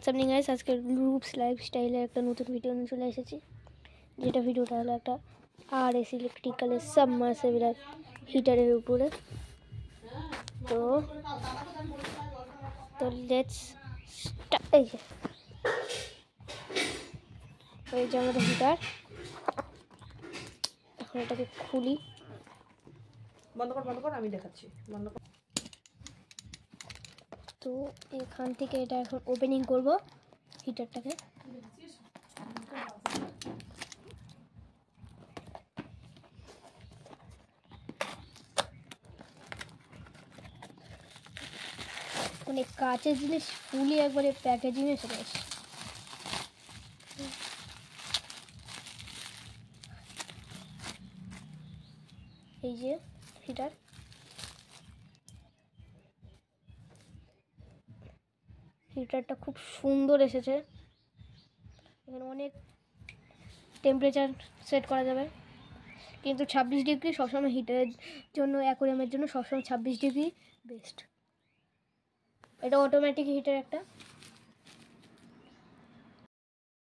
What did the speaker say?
সামনে গাইস আজকে রূপস লাইফস্টাইলের একটা নতুন ভিডিও নিয়ে চলে এসেছি, যেটা ভিডিওটা হলো একটা RS ইলেকট্রিক্যালের সাবমার্সিবল হিটারের উপরে। তো লেটস স্টার্ট। এই যে আমাদের হিটার, এখন এটাকে খুলি। বন্ধ কর আমি দেখাচ্ছি। বন্ধ কর। তো এখান থেকে এটা এখন ওপেনিং করব হিটারটাকে। মানে কাঁচের জিনিস ফুলি একবারে প্যাকেজিং এ চলে আসে। এই যে হিটার, হিটারটা খুব সুন্দর এসেছে। এখানে অনেক টেম্পারেচার সেট করা যাবে, কিন্তু 26 ডিগ্রি সবসময় হিটারের জন্য, অ্যাকোয়ারিয়ামের জন্য সবসময় 26 ডিগ্রি বেস্ট। এটা অটোমেটিক হিটার একটা।